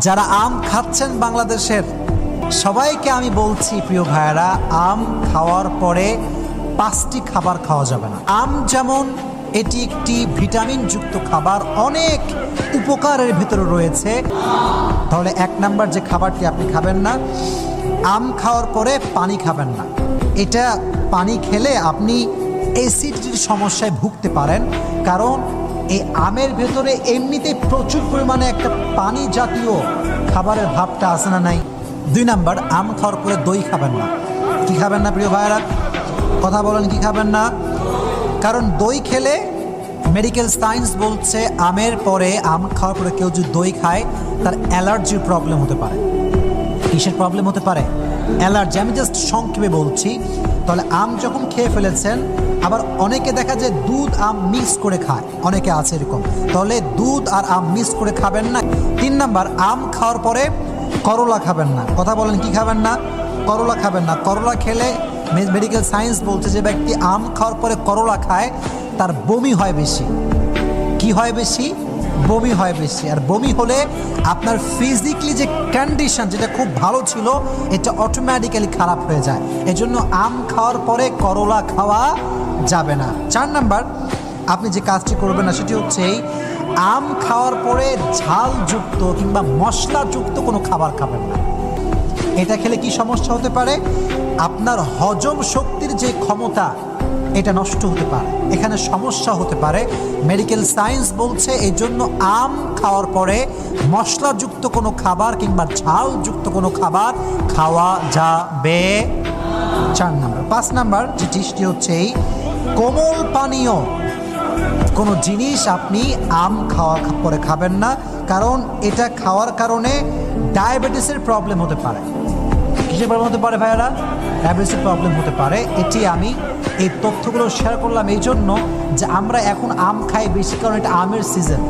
যারা আম খাচ্ছেন বাংলাদেশের সবাইকে আমি বলছি, প্রিয় ভাইয়েরা, আম খাওয়ার পরে 5টি খাবার খাওয়া যাবে না। আম যেমন এটি একটি ভিটামিনযুক্ত খাবার, অনেক উপকারের ভিতরে রয়েছে। তাহলে 1 নাম্বার যে খাবারটি আপনি খাবেন না, আম খাওয়ার পরে পানি খাবেন না। এটা পানি খেলে আপনি অ্যাসিডিটির সমস্যায় ভুগতে পারেন, কারণ এই আমের ভেতরে এমনিতেই প্রচুর পরিমাণে একটা পানি জাতীয় খাবারের ভাবটা আছে না নাই। 2 নাম্বার, আম খাওয়ার পরে দই খাবেন না। কি খাবেন না প্রিয় ভাইয়েরা? কথা বলেন, কি খাবেন না? কারণ দই খেলে মেডিকেল সায়েন্স বলছে আমের পরে, আম খাওয়ার পরে কেউ যদি দই খায় তার অ্যালার্জির প্রবলেম হতে পারে। কিসের প্রবলেম হতে পারে? অ্যালার্জি। আমি জাস্ট সংক্ষেপে বলছি। তাহলে আম যখন খেয়ে ফেলেছেন, আবার অনেকে দেখা যায় দুধ আম মিক্স করে খায়, অনেকে আছে এরকম। তাহলে দুধ আর আম মিক্স করে খাবেন না। 3 নাম্বার, আম খাওয়ার পরে করলা খাবেন না। কথা বলেন, কি খাবেন না? করলা খাবেন না। করলা খেলে মেডিকেল সায়েন্স বলছে যে ব্যক্তি আম খাওয়ার পরে করলা খায় তার বমি হয় বেশি। কি হয় বেশি? বমি হয় বেশি। আর বমি হলে আপনার ফিজিক্যালি যে কন্ডিশন, যেটা খুব ভালো ছিল, এটা অটোমেটিক্যালি খারাপ হয়ে যায়। এজন্য আম খাওয়ার পরে করলা খাওয়া যাবে না। 4 নাম্বার, আপনি যে কাজটি করবেন না সেটি হচ্ছে এই আম খাওয়ার পরে ঝালযুক্ত কিংবা মশলাযুক্ত কোনো খাবার খাবেন না। এটা খেলে কি সমস্যা হতে পারে? আপনার হজম শক্তির যে ক্ষমতা, এটা নষ্ট হতে পারে, এখানে সমস্যা হতে পারে। মেডিকেল সায়েন্স বলছে এই জন্য আম খাওয়ার পরে মশলাযুক্ত কোনো খাবার কিংবা ঝালযুক্ত কোনো খাবার খাওয়া যাবে। 4 নাম্বার। 5 নাম্বার যে জিনিসটি হচ্ছে এই কোমল পানীয় কোনো জিনিস আপনি আম খাওয়ার পরে খাবেন না, কারণ এটা খাওয়ার কারণে ডায়াবেটিসের প্রবলেম হতে পারে। কিসের প্রবলেম হতে পারে ভাইয়ারা? ডায়াবেটিসের প্রবলেম হতে পারে। এটি আমি এই তথ্যগুলো শেয়ার করলাম এই জন্য যে আমরা এখন আম খাই বেশি, কারণ এটা আমের সিজন।